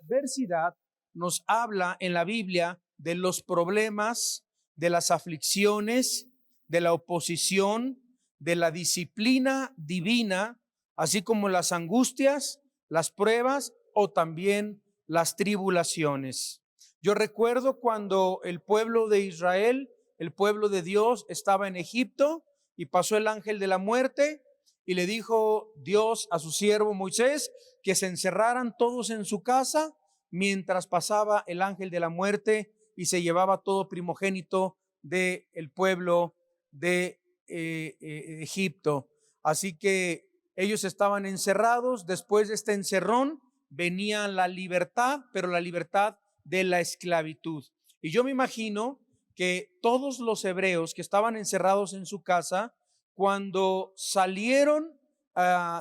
adversidad nos habla en la Biblia de los problemas, de las aflicciones, de la oposición, de la disciplina divina, así como las angustias, las pruebas o también las tribulaciones. Yo recuerdo cuando el pueblo de Israel, el pueblo de Dios, estaba en Egipto y pasó el ángel de la muerte y le dijo Dios a su siervo Moisés que se encerraran todos en su casa mientras pasaba el ángel de la muerte y se llevaba todo primogénito del pueblo de Egipto. Así que ellos estaban encerrados. Después de este encerrón venía la libertad, pero la libertad de la esclavitud. Y yo me imagino que todos los hebreos que estaban encerrados en su casa, cuando salieron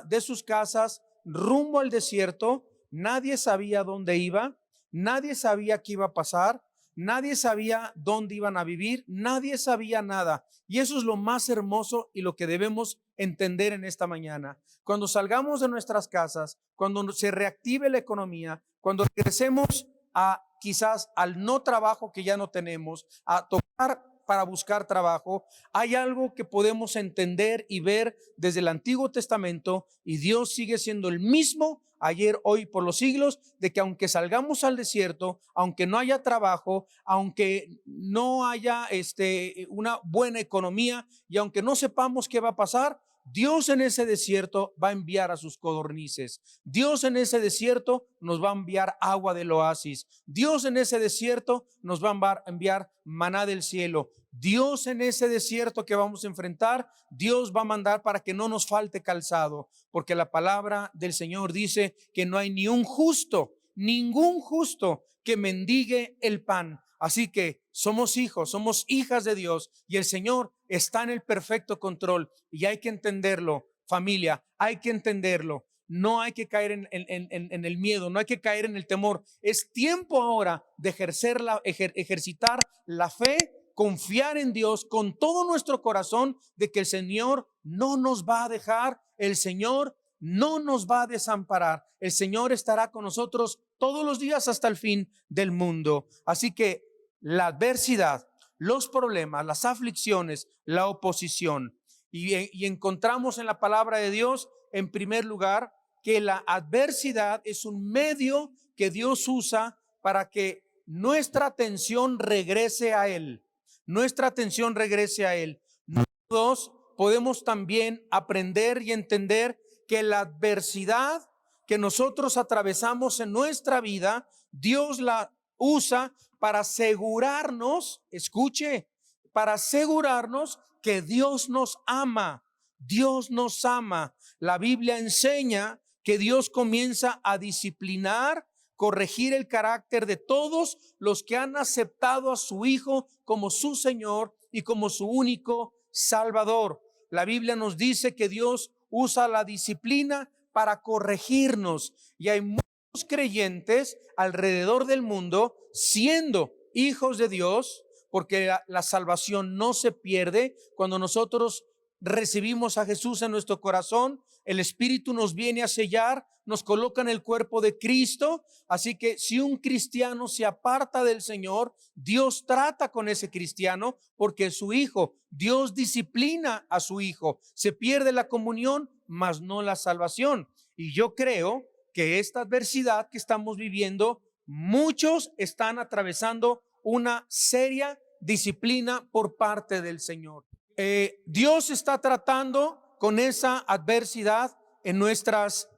de sus casas rumbo al desierto, nadie sabía dónde iba, nadie sabía qué iba a pasar, nadie sabía dónde iban a vivir, nadie sabía nada. Y eso es lo más hermoso y lo que debemos entender en esta mañana. Cuando salgamos de nuestras casas, cuando se reactive la economía, cuando regresemos a quizás al no trabajo que ya no tenemos, a tocar para buscar trabajo, hay algo que podemos entender y ver desde el Antiguo Testamento, y Dios sigue siendo el mismo ayer, hoy, por los siglos, de que aunque salgamos al desierto, aunque no haya trabajo, aunque no haya una buena economía y aunque no sepamos qué va a pasar, Dios en ese desierto va a enviar a sus codornices. Dios en ese desierto nos va a enviar agua del oasis. Dios en ese desierto nos va a enviar maná del cielo. Dios en ese desierto que vamos a enfrentar, Dios va a mandar para que no nos falte calzado, porque la palabra del Señor dice que no hay ni un justo, ningún justo que mendigue el pan. Así que somos hijos, somos hijas de Dios y el Señor está en el perfecto control y hay que entenderlo, familia, hay que entenderlo. No hay que caer en el miedo, no hay que caer en el temor. Es tiempo ahora de ejercitar la fe, confiar en Dios con todo nuestro corazón de que el Señor no nos va a dejar, el Señor no nos va a desamparar, el Señor estará con nosotros todos los días hasta el fin del mundo. Así que la adversidad, los problemas, las aflicciones, la oposición, y encontramos en la palabra de Dios, en primer lugar, que la adversidad es un medio que Dios usa para que nuestra atención regrese a Él. Nuestra atención regrese a Él. Nosotros podemos también aprender y entender que la adversidad que nosotros atravesamos en nuestra vida, Dios la usa para asegurarnos, escuche, para asegurarnos que Dios nos ama. Dios nos ama. La Biblia enseña que Dios comienza a disciplinar, corregir el carácter de todos los que han aceptado a su Hijo como su Señor y como su único Salvador. La Biblia nos dice que Dios usa la disciplina para corregirnos, y hay muchos creyentes alrededor del mundo siendo hijos de Dios, porque la salvación no se pierde. Cuando nosotros recibimos a Jesús en nuestro corazón, el Espíritu nos viene a sellar, nos coloca en el cuerpo de Cristo. Así que si un cristiano se aparta del Señor, Dios trata con ese cristiano porque es su hijo. Dios disciplina a su hijo. Se pierde la comunión, mas no la salvación. Y yo creo que esta adversidad que estamos viviendo, muchos están atravesando una seria disciplina por parte del Señor. Dios está tratando con esa adversidad en nuestras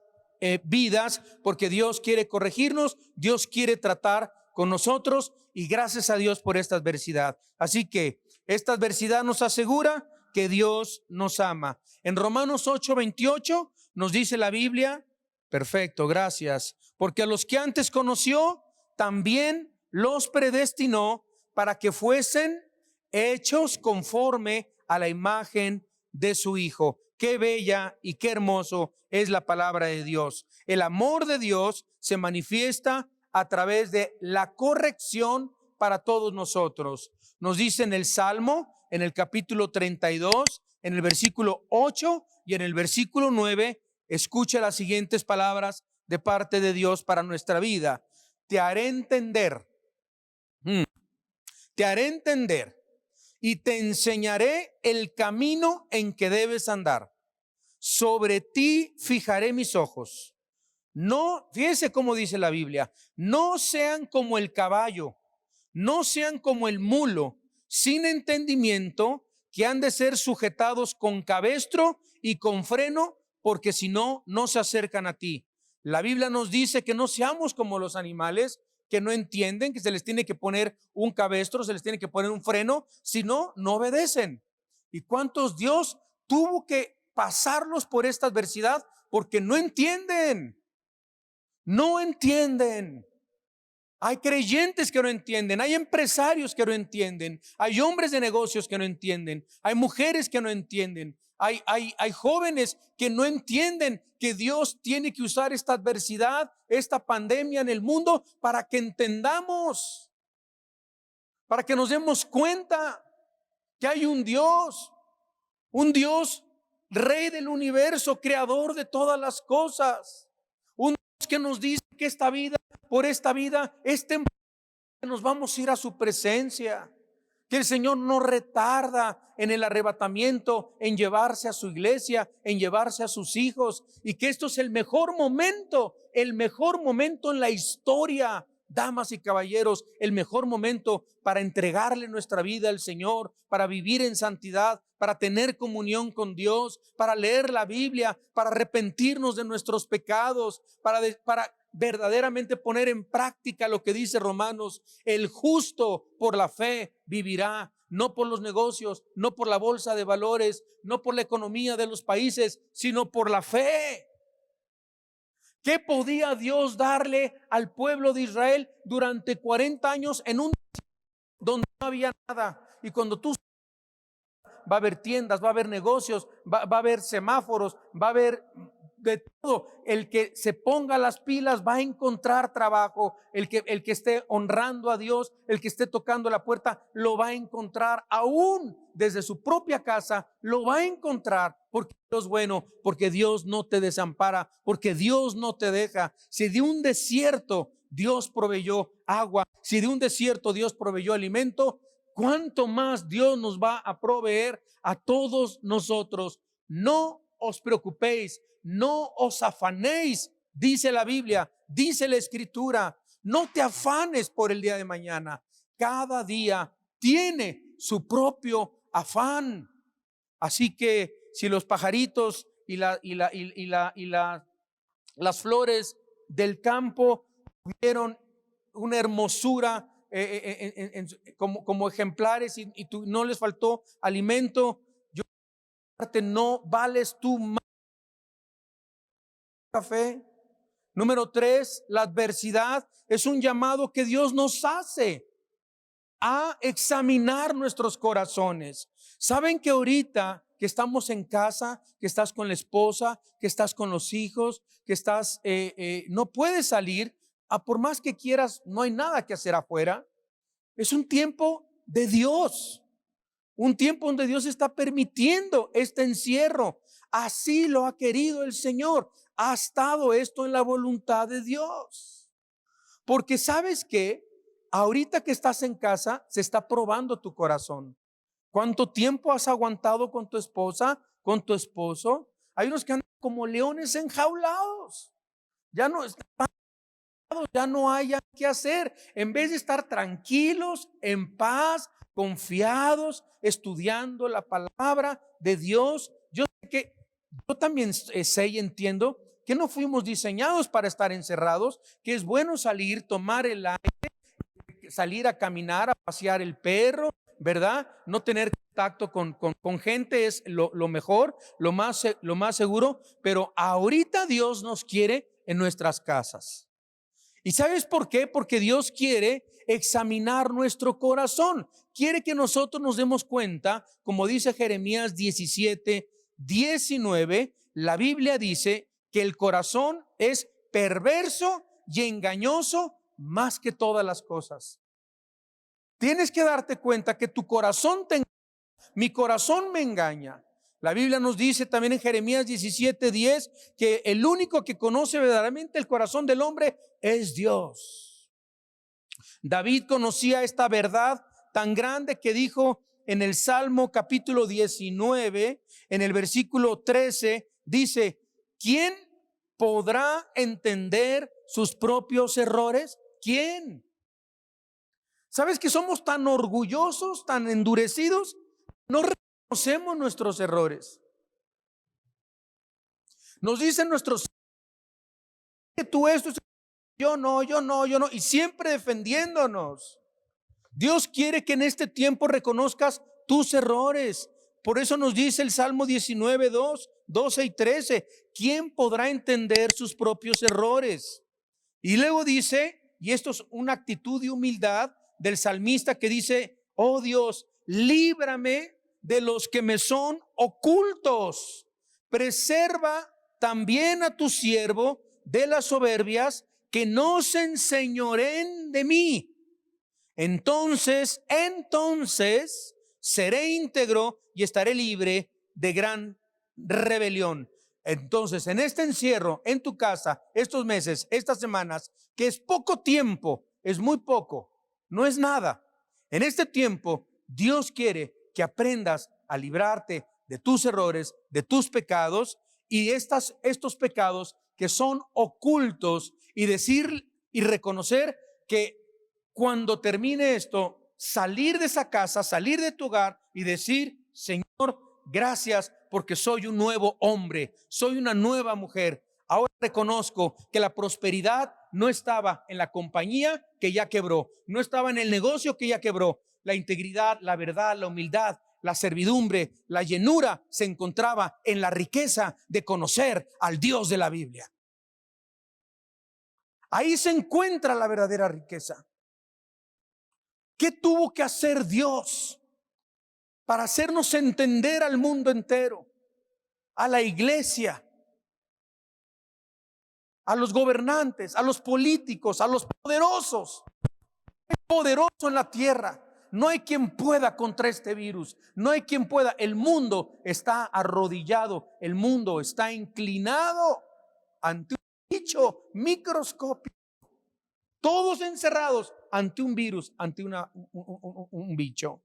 vidas, porque Dios quiere corregirnos, Dios quiere tratar con nosotros, y gracias a Dios por esta adversidad. Así que esta adversidad nos asegura que Dios nos ama. En Romanos 8:28 nos dice la Biblia, perfecto, gracias, porque a los que antes conoció, también los predestinó para que fuesen hechos conforme a la imagen de su Hijo. Qué bella y qué hermoso es la palabra de Dios. El amor de Dios se manifiesta a través de la corrección para todos nosotros. Nos dice en el Salmo, en el capítulo 32, en el versículo 8 y en el versículo 9, escucha las siguientes palabras de parte de Dios para nuestra vida. te haré entender, te haré entender y te enseñaré el camino en que debes andar. Sobre ti fijaré mis ojos. No, fíjese cómo dice la Biblia, no sean como el caballo, no sean como el mulo, sin entendimiento, que han de ser sujetados con cabestro y con freno, porque si no, no se acercan a ti. La Biblia nos dice que no seamos como los animales que no entienden, que se les tiene que poner un cabestro, se les tiene que poner un freno, si no, no obedecen. ¿Y cuántos Dios tuvo que pasarlos por esta adversidad? Porque no entienden. No entienden. Hay creyentes que no entienden, hay empresarios que no entienden, hay hombres de negocios que no entienden, hay mujeres que no entienden, hay jóvenes que no entienden que Dios tiene que usar esta adversidad, esta pandemia en el mundo para que entendamos, para que nos demos cuenta que hay un Dios Rey del universo, creador de todas las cosas, un Dios que nos dice que esta vida, por esta vida, es temporal, que nos vamos a ir a su presencia, que el Señor no retarda en el arrebatamiento, en llevarse a su iglesia, en llevarse a sus hijos, y que esto es el mejor momento en la historia, damas y caballeros, el mejor momento para entregarle nuestra vida al Señor, para vivir en santidad, para tener comunión con Dios, para leer la Biblia, para arrepentirnos de nuestros pecados, para verdaderamente poner en práctica lo que dice Romanos: el justo por la fe vivirá, no por los negocios, no por la bolsa de valores, no por la economía de los países, sino por la fe. ¿Qué podía Dios darle al pueblo de Israel durante 40 años en un donde no había nada? Y cuando tú va a haber tiendas, va a haber negocios, va a haber semáforos, va a haber de todo. El que se ponga las pilas va a encontrar trabajo. El que esté honrando a Dios, el que esté tocando la puerta, lo va a encontrar. Aún desde su propia casa lo va a encontrar, porque Dios es bueno, porque Dios no te desampara, porque Dios no te deja. Si de un desierto Dios proveyó agua, si de un desierto Dios proveyó alimento, ¿cuánto más Dios nos va a proveer a todos nosotros? No os preocupéis, no os afanéis, dice la Biblia, dice la Escritura. No te afanes por el día de mañana. Cada día tiene su propio afán. Así que si los pajaritos y las flores del campo tuvieron una hermosura como ejemplares y no les faltó alimento, no vales tú más café. Número 3, la adversidad es un llamado que Dios nos hace a examinar nuestros corazones. ¿Saben que ahorita que estamos en casa, que estás con la esposa, que estás con los hijos, que estás, no puedes salir, por más que quieras, no hay nada que hacer afuera? Es un tiempo de Dios, un tiempo donde Dios está permitiendo este encierro. Así lo ha querido el Señor. Ha estado esto en la voluntad de Dios. Porque sabes que ahorita que estás en casa se está probando tu corazón. ¿Cuánto tiempo has aguantado con tu esposa, con tu esposo? Hay unos que andan como leones enjaulados. Ya no hay qué hacer. En vez de estar tranquilos, en paz, confiados, estudiando la palabra de Dios. Yo también sé y entiendo que no fuimos diseñados para estar encerrados, que es bueno salir, tomar el aire, salir a caminar, a pasear el perro, ¿verdad? No tener contacto con gente es lo mejor, lo más seguro, pero ahorita Dios nos quiere en nuestras casas. ¿Y sabes por qué? Porque Dios quiere examinar nuestro corazón. Quiere que nosotros nos demos cuenta, como dice Jeremías 17:19, la Biblia dice que el corazón es perverso y engañoso más que todas las cosas. Tienes que darte cuenta que tu corazón te engaña, mi corazón me engaña. La Biblia nos dice también en Jeremías 17:10 que el único que conoce verdaderamente el corazón del hombre es Dios. David conocía esta verdad tan grande que dijo en el Salmo capítulo 19, en el versículo 13, dice: ¿quién podrá entender sus propios errores? ¿Quién? ¿Sabes que somos tan orgullosos, tan endurecidos? No reconocemos nuestros errores. Nos dicen nuestros: que tú esto, yo no, y siempre defendiéndonos. Dios quiere que en este tiempo reconozcas tus errores. Por eso nos dice el Salmo 19, 12 y 13: ¿quién podrá entender sus propios errores? Y luego dice, y esto es una actitud de humildad del salmista, que dice: oh Dios, líbrame de los que me son ocultos. Preserva también a tu siervo de las soberbias, que no se enseñoreen de mí. Entonces seré íntegro y estaré libre de gran rebelión. Entonces, en este encierro, en tu casa, estos meses, estas semanas, que es poco tiempo, es muy poco, no es nada. En este tiempo, Dios quiere que aprendas a librarte de tus errores, de tus pecados, y estos pecados que son ocultos, y decir y reconocer que cuando termine esto, salir de esa casa, salir de tu hogar y decir: Señor, gracias, porque soy un nuevo hombre, soy una nueva mujer. Ahora reconozco que la prosperidad no estaba en la compañía que ya quebró, no estaba en el negocio que ya quebró. La integridad, la verdad, la humildad, la servidumbre, la llenura se encontraba en la riqueza de conocer al Dios de la Biblia. Ahí se encuentra la verdadera riqueza. ¿Qué tuvo que hacer Dios para hacernos entender al mundo entero, a la iglesia, a los gobernantes, a los políticos, a los poderosos? Es poderoso en la tierra. No hay quien pueda contra este virus. No hay quien pueda. El mundo está arrodillado. El mundo está inclinado ante un bicho microscópico. Todos encerrados ante un virus, ante un bicho.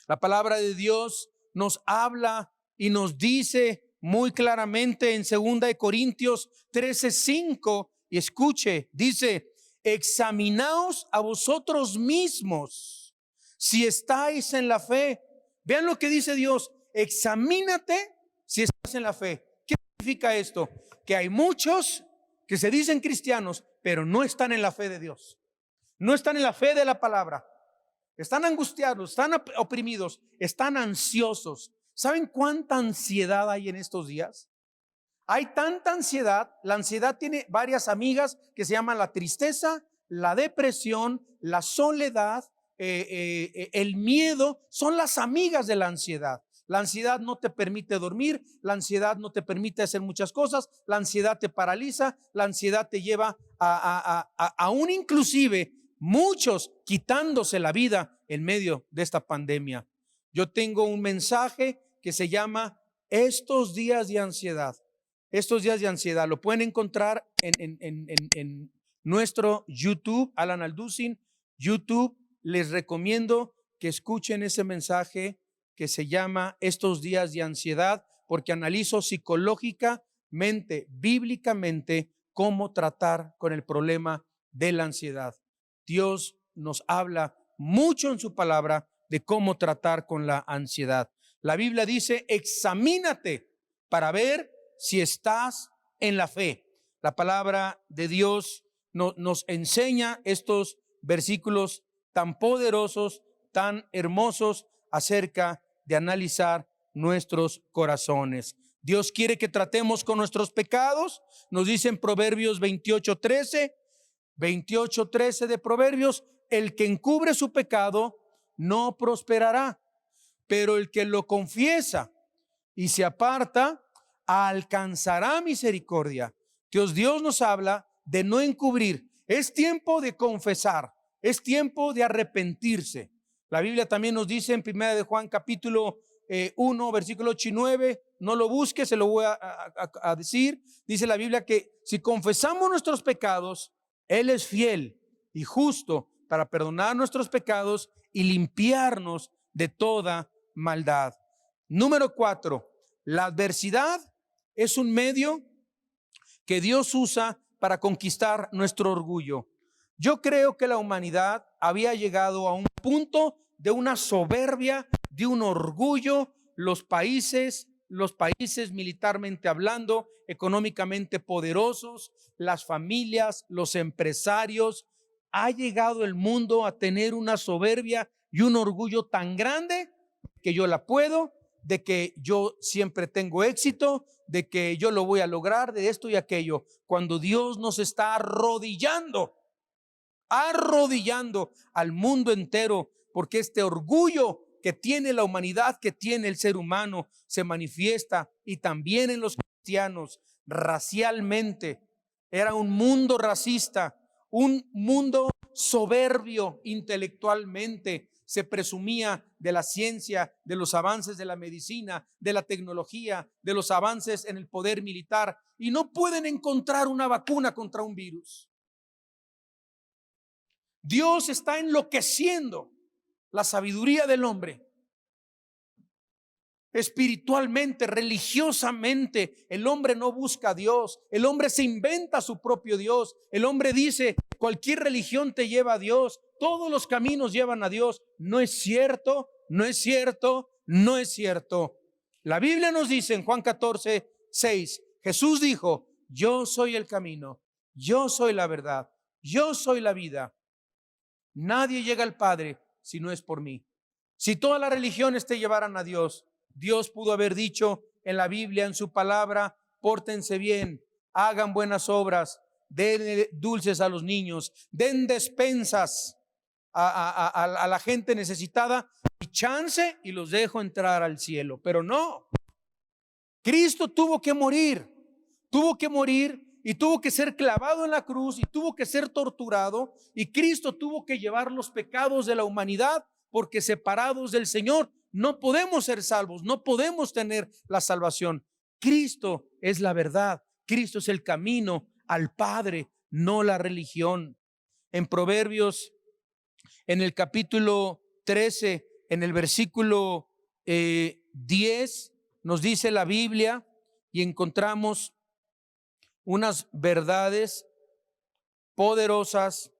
La palabra de Dios nos habla y nos dice muy claramente en 2 Corintios 13:5, y escuche, dice: examinaos a vosotros mismos si estáis en la fe. Vean lo que dice Dios: examínate si estás en la fe. ¿Qué significa esto? Que hay muchos que se dicen cristianos, pero no están en la fe de Dios, no están en la fe de la palabra. Están angustiados, están oprimidos, están ansiosos. ¿Saben cuánta ansiedad hay en estos días? Hay tanta ansiedad. La ansiedad tiene varias amigas que se llaman la tristeza, la depresión, la soledad, el miedo. Son las amigas de la ansiedad. La ansiedad no te permite dormir, la ansiedad no te permite hacer muchas cosas, la ansiedad te paraliza, la ansiedad te lleva aún inclusive muchos quitándose la vida en medio de esta pandemia. Yo tengo un mensaje que se llama Estos días de ansiedad. Estos días de ansiedad lo pueden encontrar en nuestro YouTube, Alan Alducin YouTube. Les recomiendo que escuchen ese mensaje que se llama Estos días de ansiedad, porque analizo psicológicamente, bíblicamente, cómo tratar con el problema de la ansiedad. Dios nos habla mucho en su palabra de cómo tratar con la ansiedad. La Biblia dice: examínate para ver si estás en la fe. La palabra de Dios nos enseña estos versículos tan poderosos, tan hermosos, acerca de analizar nuestros corazones. Dios quiere que tratemos con nuestros pecados. Nos dice en Proverbios 28:13 de Proverbios: el que encubre su pecado no prosperará, pero el que lo confiesa y se aparta alcanzará misericordia. Dios nos habla de no encubrir. Es tiempo de confesar, es tiempo de arrepentirse. La Biblia también nos dice en 1 de Juan capítulo 1 versículo 8 y 9, no lo busque, se lo voy a decir. Dice la Biblia que si confesamos nuestros pecados, Él es fiel y justo para perdonar nuestros pecados y limpiarnos de toda maldad. Número 4, la adversidad es un medio que Dios usa para conquistar nuestro orgullo. Yo creo que la humanidad había llegado a un punto de una soberbia, de un orgullo. Los países militarmente hablando, económicamente poderosos, las familias, los empresarios, ha llegado el mundo a tener una soberbia y un orgullo tan grande que yo la puedo, de que yo siempre tengo éxito, de que yo lo voy a lograr, de esto y aquello, cuando Dios nos está arrodillando al mundo entero, porque este orgullo que tiene la humanidad, que tiene el ser humano, se manifiesta y también en los cristianos racialmente. Era un mundo racista, un mundo soberbio intelectualmente. Se presumía de la ciencia, de los avances de la medicina, de la tecnología, de los avances en el poder militar, y no pueden encontrar una vacuna contra un virus. Dios está enloqueciendo la sabiduría del hombre. Espiritualmente, religiosamente, el hombre no busca a Dios. El hombre se inventa su propio Dios. El hombre dice, cualquier religión te lleva a Dios. Todos los caminos llevan a Dios. No es cierto, no es cierto, no es cierto. La Biblia nos dice en Juan 14:6, Jesús dijo, yo soy el camino, yo soy la verdad, yo soy la vida. Nadie llega al Padre si no es por mí. Si todas las religiones te llevaran a Dios, Dios pudo haber dicho en la Biblia, en su palabra, pórtense bien, hagan buenas obras, den dulces a los niños, den despensas a la gente necesitada y chance y los dejo entrar al cielo. Pero no, Cristo tuvo que morir y tuvo que ser clavado en la cruz y tuvo que ser torturado, y Cristo tuvo que llevar los pecados de la humanidad, porque separados del Señor no podemos ser salvos, no podemos tener la salvación. Cristo es la verdad, Cristo es el camino al Padre, no la religión. En Proverbios, en el capítulo 13, en el versículo 10, nos dice la Biblia, y encontramos unas verdades poderosas.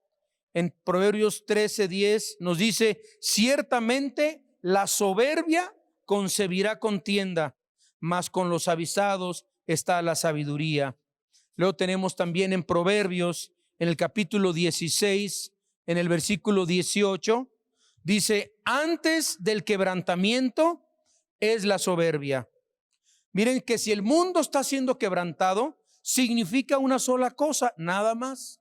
En Proverbios 13:10 nos dice, ciertamente la soberbia concebirá contienda, mas con los avisados está la sabiduría. Luego tenemos también en Proverbios, en el capítulo 16, en el versículo 18, dice, antes del quebrantamiento es la soberbia. Miren que si el mundo está siendo quebrantado, significa una sola cosa, nada más,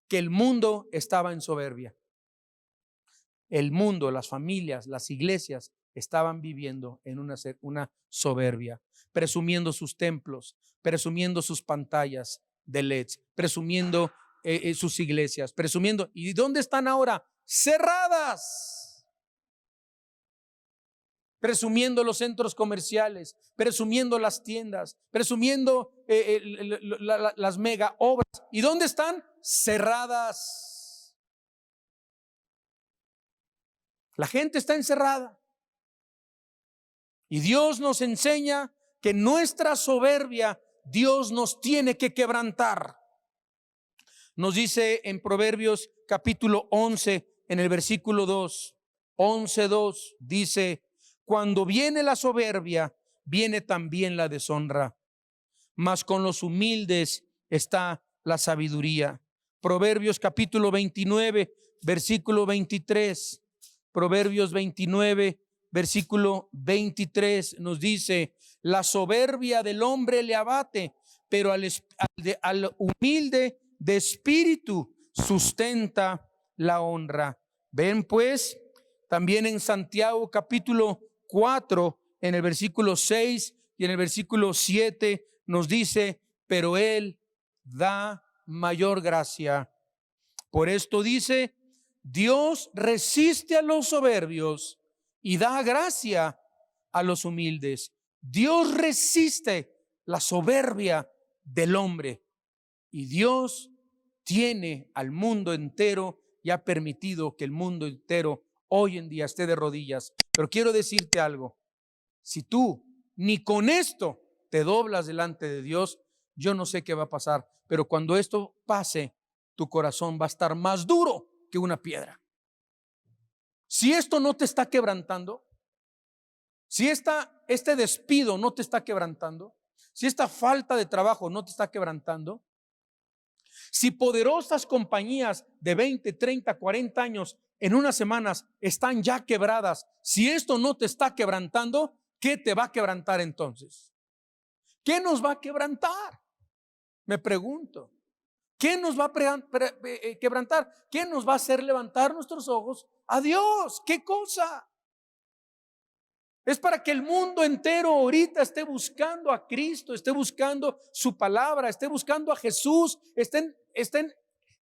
que el mundo estaba en soberbia. El mundo, las familias, las iglesias estaban viviendo en una soberbia, presumiendo sus templos, presumiendo sus pantallas de LEDs, presumiendo sus iglesias, presumiendo. ¿Y dónde están ahora? Cerradas. Presumiendo los centros comerciales, presumiendo las tiendas, presumiendo las mega obras. ¿Y dónde están? Cerradas. La gente está encerrada. Y Dios nos enseña que nuestra soberbia, Dios nos tiene que quebrantar. Nos dice en Proverbios capítulo 11, en el versículo 2, 11:2, dice, cuando viene la soberbia, viene también la deshonra, mas con los humildes está la sabiduría. Proverbios capítulo 29, versículo 23. Proverbios 29, versículo 23 nos dice, la soberbia del hombre le abate, pero al humilde de espíritu sustenta la honra. Ven pues, también en Santiago capítulo 4, en el versículo 6 y en el versículo 7 nos dice, pero Él da mayor gracia. Por esto dice, Dios resiste a los soberbios y da gracia a los humildes. Dios resiste la soberbia del hombre y Dios tiene al mundo entero y ha permitido que el mundo entero hoy en día esté de rodillas. Pero quiero decirte algo, si tú ni con esto te doblas delante de Dios, yo no sé qué va a pasar, pero cuando esto pase, tu corazón va a estar más duro que una piedra. Si esto no te está quebrantando, si este despido no te está quebrantando, si esta falta de trabajo no te está quebrantando, si poderosas compañías de 20, 30, 40 años en unas semanas están ya quebradas, si esto no te está quebrantando, ¿qué te va a quebrantar entonces? ¿Qué nos va a quebrantar? Me pregunto. ¿Qué nos va a quebrantar? ¿Qué nos va a hacer levantar nuestros ojos a Dios? ¿Qué cosa? Es para que el mundo entero ahorita esté buscando a Cristo, esté buscando su palabra, esté buscando a Jesús, estén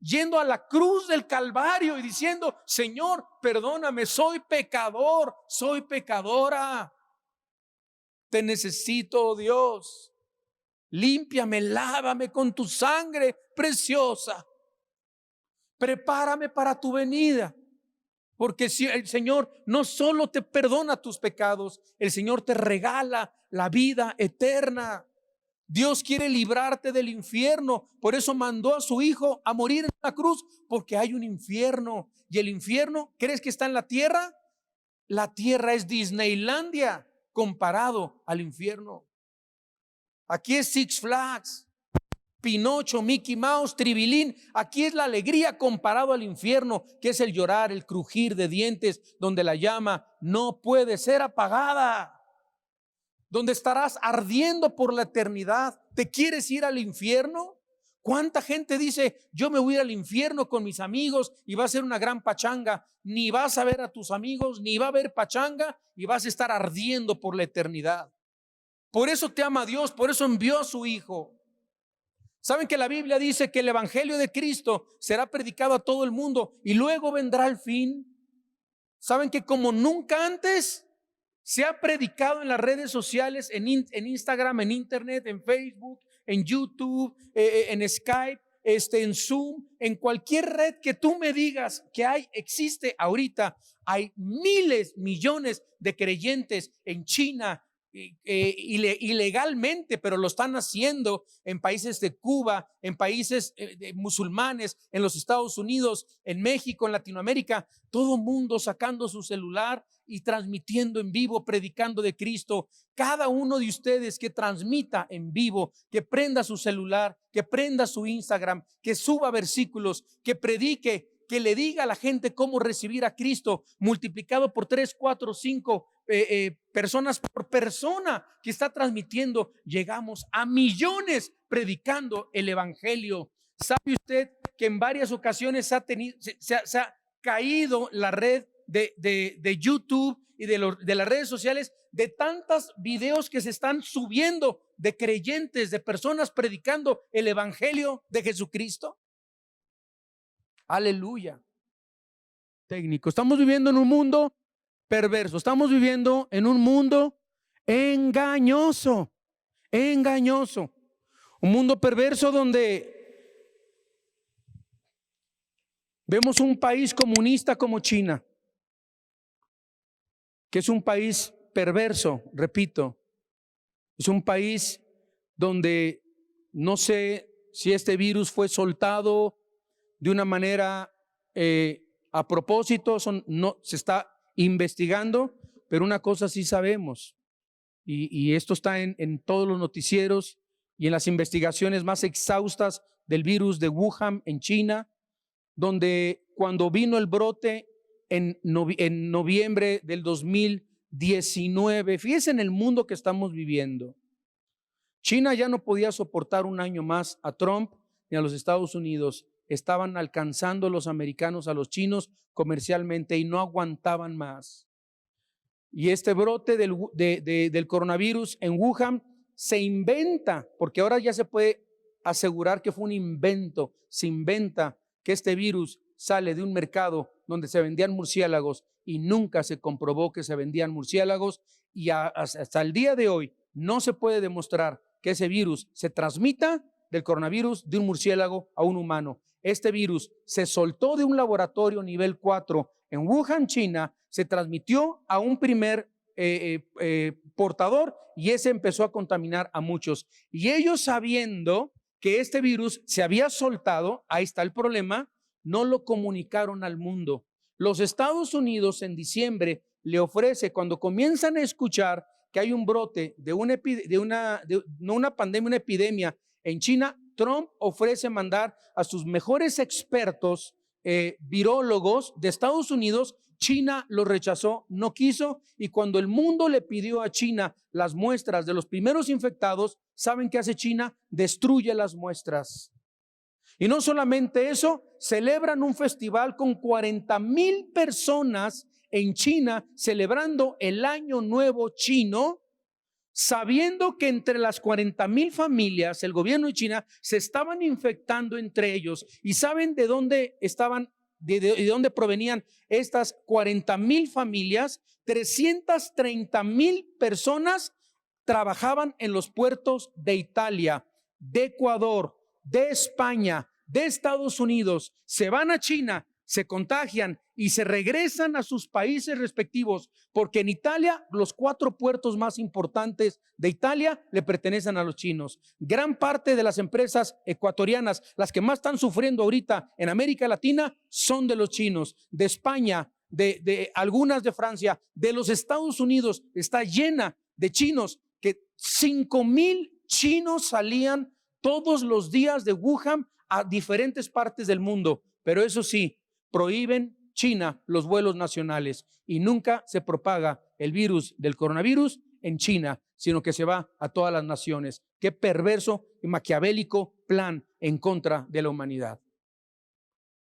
yendo a la cruz del Calvario y diciendo: Señor, perdóname, soy pecador, soy pecadora. Te necesito, Dios. Límpiame, lávame con tu sangre preciosa. Prepárame para tu venida. Porque si el Señor no solo te perdona tus pecados, el Señor te regala la vida eterna. Dios quiere librarte del infierno. Por eso mandó a su Hijo a morir en la cruz, porque hay un infierno. Y el infierno, ¿crees que está en la tierra? La tierra es Disneylandia comparado al infierno. Aquí es Six Flags, Pinocho, Mickey Mouse, Tribilín. Aquí es la alegría comparado al infierno, que es el llorar, el crujir de dientes, donde la llama no puede ser apagada, donde estarás ardiendo por la eternidad. ¿Te quieres ir al infierno? ¿Cuánta gente dice: yo me voy a ir al infierno con mis amigos y va a ser una gran pachanga? Ni vas a ver a tus amigos, ni va a haber pachanga, y vas a estar ardiendo por la eternidad. Por eso te ama Dios, por eso envió a su Hijo. ¿Saben que la Biblia dice que el evangelio de Cristo será predicado a todo el mundo y luego vendrá el fin? ¿Saben que como nunca antes se ha predicado en las redes sociales, en Instagram, en internet, en Facebook, en YouTube, en Skype, en Zoom, en cualquier red que tú me digas que existe ahorita? Hay miles, millones de creyentes en China, ilegalmente, pero lo están haciendo en países de Cuba, en países musulmanes, en los Estados Unidos, en México, en Latinoamérica. Todo mundo sacando su celular y transmitiendo en vivo, predicando de Cristo. Cada uno de ustedes que transmita en vivo, que prenda su celular, que prenda su Instagram, que suba versículos, que predique, que le diga a la gente cómo recibir a Cristo, multiplicado por 3, 4, 5 personas por persona que está transmitiendo. Llegamos a millones predicando el evangelio. ¿Sabe usted que en varias ocasiones se ha caído la red de YouTube y de las redes sociales, de tantos videos que se están subiendo de creyentes, de personas predicando el evangelio de Jesucristo? Aleluya. Técnico. Estamos viviendo en un mundo perverso. Estamos viviendo en un mundo engañoso. Engañoso. Un mundo perverso donde vemos un país comunista como China, que es un país perverso, repito. Es un país donde no sé si este virus fue soltado de una manera a propósito, no se está investigando, pero una cosa sí sabemos, y esto está en todos los noticieros y en las investigaciones más exhaustas del virus de Wuhan en China, donde cuando vino el brote en noviembre del 2019, fíjense en el mundo que estamos viviendo. China ya no podía soportar un año más a Trump ni a los Estados Unidos. Estaban alcanzando los americanos a los chinos comercialmente y no aguantaban más. Y este brote del coronavirus en Wuhan se inventa, porque ahora ya se puede asegurar que fue un invento. Se inventa que este virus sale de un mercado donde se vendían murciélagos y nunca se comprobó que se vendían murciélagos, y hasta el día de hoy no se puede demostrar que ese virus se transmita del coronavirus de un murciélago a un humano. este virus se soltó de un laboratorio nivel 4 en Wuhan, China, se transmitió a un primer portador y ese empezó a contaminar a muchos. Y ellos, sabiendo que este virus se había soltado, ahí está el problema, no lo comunicaron al mundo. Los Estados Unidos en diciembre le ofrece, cuando comienzan a escuchar que hay un brote de no una pandemia, una epidemia en China, Trump ofrece mandar a sus mejores expertos virólogos de Estados Unidos. China lo rechazó, no quiso, y cuando el mundo le pidió a China las muestras de los primeros infectados, ¿saben qué hace China? Destruye las muestras. Y no solamente eso, celebran un festival con 40,000 personas en China celebrando el Año Nuevo chino, sabiendo que entre las 40,000 familias, el gobierno de China se estaban infectando entre ellos. ¿Y saben de dónde estaban? ¿De dónde provenían estas 40,000 familias? 330,000 personas trabajaban en los puertos de Italia, de Ecuador, de España, de Estados Unidos. Se van a China, se contagian y se regresan a sus países respectivos, porque en Italia los 4 puertos más importantes de Italia le pertenecen a los chinos. Gran parte de las empresas ecuatorianas, las que más están sufriendo ahorita en América Latina, son de los chinos. De España, de algunas de Francia, de los Estados Unidos, está llena de chinos, que 5,000 chinos salían todos los días de Wuhan a diferentes partes del mundo. Pero eso sí, prohíben China los vuelos nacionales y nunca se propaga el virus del coronavirus en China, sino que se va a todas las naciones. Qué perverso y maquiavélico plan en contra de la humanidad.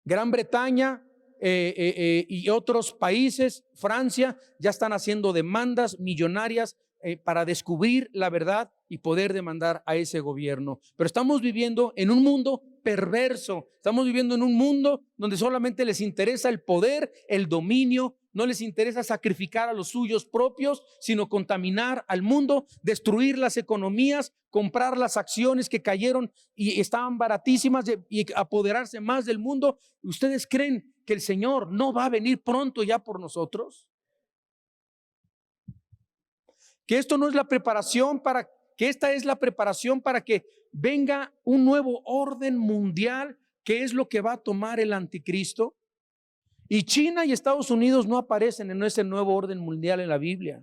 Gran Bretaña y otros países, Francia, ya están haciendo demandas millonarias para descubrir la verdad y poder demandar a ese gobierno. Pero estamos viviendo en un mundo perverso, estamos viviendo en un mundo donde solamente les interesa el poder, el dominio, no les interesa sacrificar a los suyos propios, sino contaminar al mundo, destruir las economías, comprar las acciones que cayeron y estaban baratísimas y apoderarse más del mundo. ¿Ustedes creen que el Señor no va a venir pronto ya por nosotros? Que esto no es la preparación para, que esta es la preparación para que venga un nuevo orden mundial, que es lo que va a tomar el anticristo. Y China y Estados Unidos no aparecen en ese nuevo orden mundial en la Biblia.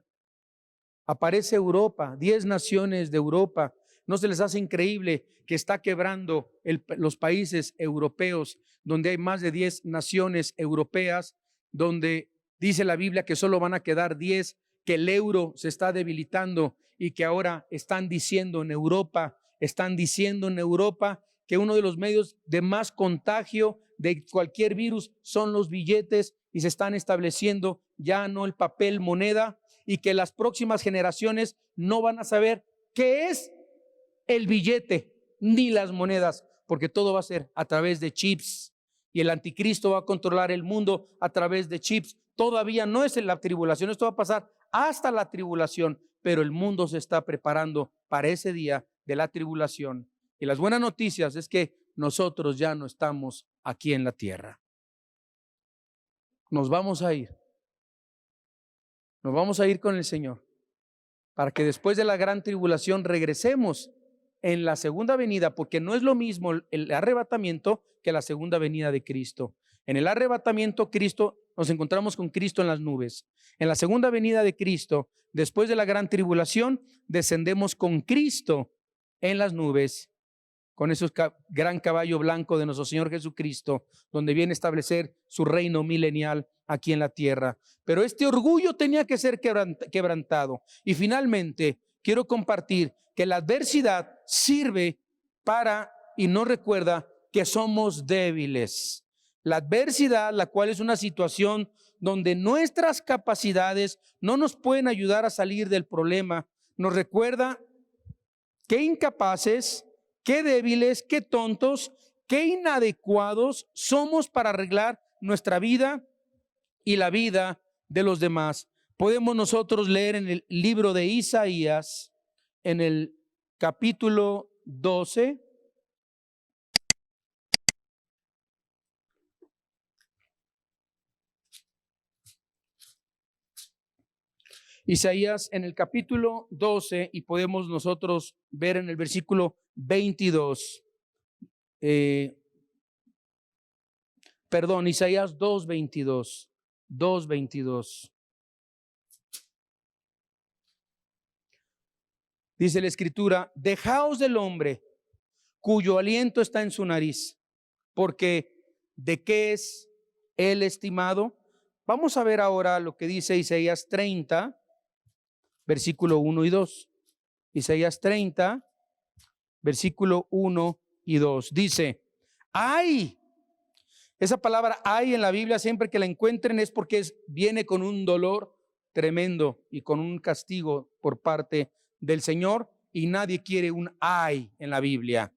Aparece Europa, 10 naciones de Europa. ¿No se les hace increíble que está quebrando los países europeos, donde hay más de 10 naciones europeas, donde dice la Biblia que solo van a quedar 10, que el euro se está debilitando y que ahora están diciendo en Europa que uno de los medios de más contagio de cualquier virus son los billetes, y se están estableciendo ya no el papel moneda, y que las próximas generaciones no van a saber qué es el billete ni las monedas, porque todo va a ser a través de chips, y el anticristo va a controlar el mundo a través de chips. Todavía no es en la tribulación, esto va a pasar hasta la tribulación, pero el mundo se está preparando para ese día de la tribulación. Y las buenas noticias es que nosotros ya no estamos aquí en la tierra. Nos vamos a ir. Nos vamos a ir con el Señor, para que después de la gran tribulación regresemos en la segunda venida, porque no es lo mismo el arrebatamiento que la segunda venida de Cristo. En el arrebatamiento, nos encontramos con Cristo en las nubes. En la segunda venida de Cristo, después de la gran tribulación, descendemos con Cristo en las nubes, con ese gran caballo blanco de nuestro Señor Jesucristo, donde viene a establecer su reino milenial aquí en la tierra. Pero este orgullo tenía que ser quebrantado. Y finalmente, quiero compartir que la adversidad sirve para, y nos recuerda que somos débiles. La adversidad, la cual es una situación donde nuestras capacidades no nos pueden ayudar a salir del problema, nos recuerda qué incapaces, qué débiles, qué tontos, qué inadecuados somos para arreglar nuestra vida y la vida de los demás. Podemos nosotros leer en el libro de Isaías, en el capítulo 12, Isaías en el capítulo 12 y podemos nosotros ver en el versículo 22. Isaías 2:22. 2:22. Dice la Escritura: dejaos del hombre cuyo aliento está en su nariz, porque ¿de qué es él estimado? Vamos a ver ahora lo que dice Isaías 30, versículo 1 y 2. Isaías 30, versículo 1 y 2. Dice: ¡ay! Esa palabra "ay" en la Biblia, siempre que la encuentren, es porque viene con un dolor tremendo y con un castigo por parte del Señor, y nadie quiere un "ay" en la Biblia.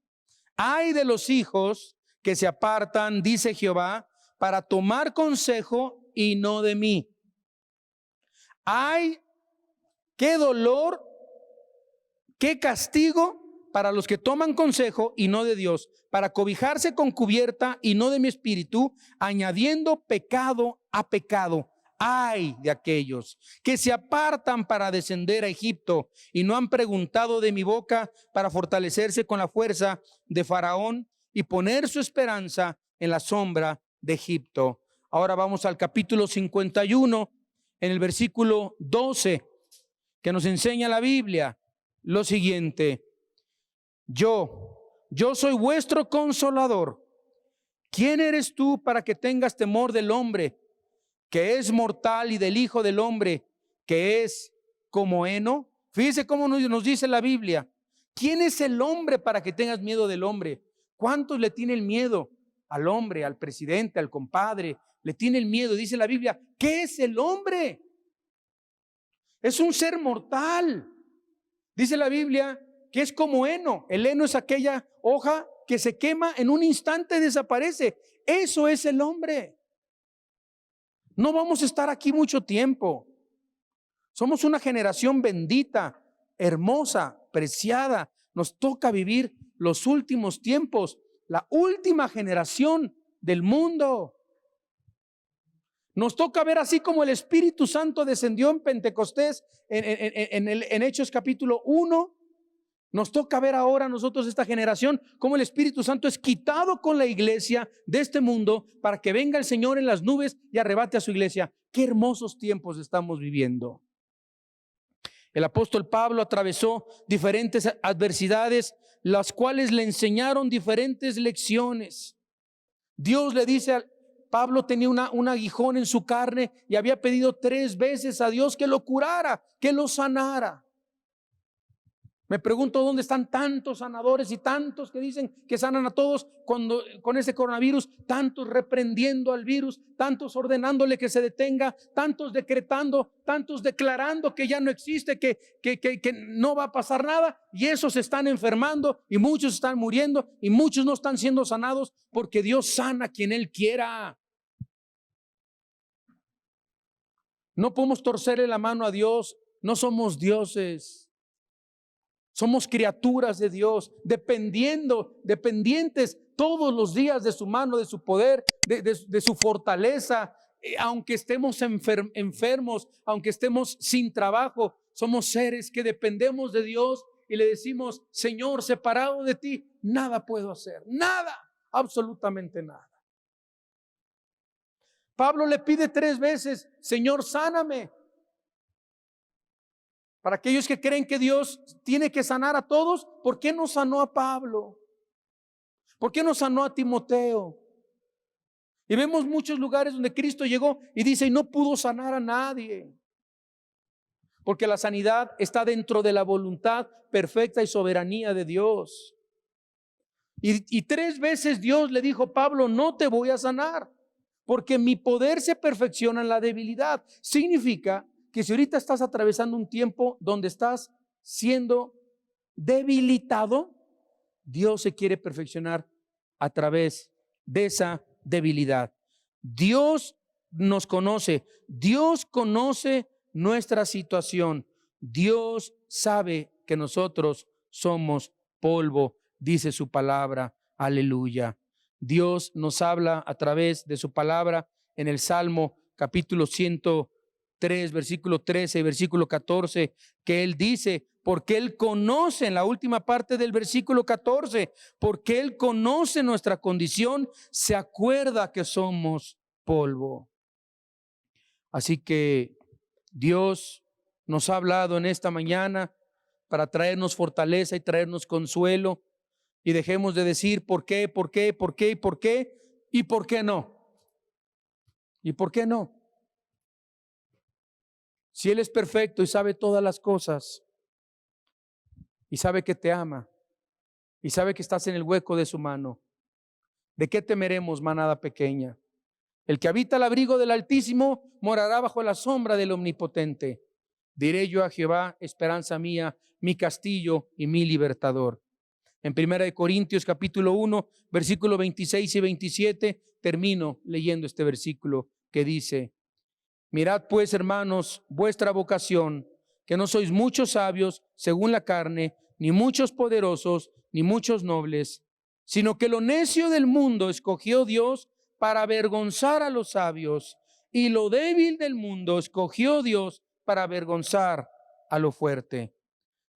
Ay de los hijos que se apartan, dice Jehová, para tomar consejo y no de mí. Ay, qué dolor, qué castigo para los que toman consejo y no de Dios, para cobijarse con cubierta y no de mi espíritu, añadiendo pecado a pecado. Ay de aquellos que se apartan para descender a Egipto y no han preguntado de mi boca, para fortalecerse con la fuerza de Faraón y poner su esperanza en la sombra de Egipto. Ahora vamos al capítulo 51, en el versículo 12, que nos enseña la Biblia lo siguiente: yo soy vuestro consolador. ¿Quién eres tú para que tengas temor del hombre, que es mortal, y del Hijo del hombre, que es como heno? Fíjese cómo nos dice la Biblia. ¿Quién es el hombre para que tengas miedo del hombre? ¿Cuántos le tienen miedo al hombre, al presidente, al compadre? Le tienen miedo. Dice la Biblia, ¿qué es el hombre? Es un ser mortal. Dice la Biblia que es como heno. El heno es aquella hoja que se quema en un instante y desaparece. Eso es el hombre. No vamos a estar aquí mucho tiempo. Somos una generación bendita, hermosa, preciada. Nos toca vivir los últimos tiempos, la última generación del mundo. Nos toca ver, así como el Espíritu Santo descendió en Pentecostés, en Hechos capítulo 1, nos toca ver ahora nosotros, esta generación, cómo el Espíritu Santo es quitado con la iglesia de este mundo para que venga el Señor en las nubes y arrebate a su iglesia. Qué hermosos tiempos estamos viviendo. El apóstol Pablo atravesó diferentes adversidades, las cuales le enseñaron diferentes lecciones. Dios le dice a Pablo, tenía un aguijón en su carne y había pedido 3 veces a Dios que lo curara, que lo sanara. Me pregunto dónde están tantos sanadores y tantos que dicen que sanan a todos con ese coronavirus, tantos reprendiendo al virus, tantos ordenándole que se detenga, tantos decretando, tantos declarando que ya no existe, que no va a pasar nada, y esos se están enfermando y muchos están muriendo y muchos no están siendo sanados, porque Dios sana a quien Él quiera. No podemos torcerle la mano a Dios, no somos dioses. Somos criaturas de Dios, dependientes todos los días de su mano, de su poder, de su fortaleza. Aunque estemos enfermos, aunque estemos sin trabajo, somos seres que dependemos de Dios y le decimos: Señor, separado de ti, nada puedo hacer, nada, absolutamente nada. Pablo le pide 3 veces: Señor, sáname. Para aquellos que creen que Dios tiene que sanar a todos, ¿por qué no sanó a Pablo? ¿Por qué no sanó a Timoteo? Y vemos muchos lugares donde Cristo llegó y dice: y no pudo sanar a nadie. Porque la sanidad está dentro de la voluntad perfecta y soberanía de Dios. Y 3 veces Dios le dijo: Pablo, no te voy a sanar, porque mi poder se perfecciona en la debilidad. Significa que si ahorita estás atravesando un tiempo donde estás siendo debilitado, Dios se quiere perfeccionar a través de esa debilidad. Dios nos conoce, Dios conoce nuestra situación. Dios sabe que nosotros somos polvo, dice su palabra. Aleluya. Dios nos habla a través de su palabra en el Salmo capítulo 103, 3, versículo 13 y versículo 14, que Él dice, porque Él conoce, en la última parte del versículo 14, porque Él conoce nuestra condición, se acuerda que somos polvo. Así que Dios nos ha hablado en esta mañana para traernos fortaleza y traernos consuelo, y dejemos de decir por qué, por qué, por qué, por qué y por qué no. ¿Y por qué no? Si Él es perfecto y sabe todas las cosas, y sabe que te ama, y sabe que estás en el hueco de su mano, ¿de qué temeremos, manada pequeña? El que habita al abrigo del Altísimo morará bajo la sombra del Omnipotente. Diré yo a Jehová, esperanza mía, mi castillo y mi libertador. En 1 Corintios capítulo 1, versículo 26 y 27, termino leyendo este versículo que dice: mirad pues, hermanos, vuestra vocación, que no sois muchos sabios según la carne, ni muchos poderosos, ni muchos nobles, sino que lo necio del mundo escogió Dios para avergonzar a los sabios, y lo débil del mundo escogió Dios para avergonzar a lo fuerte.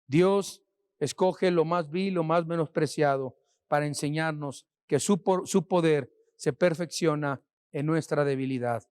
Dios escoge lo más vil, lo más menospreciado, para enseñarnos que su poder se perfecciona en nuestra debilidad.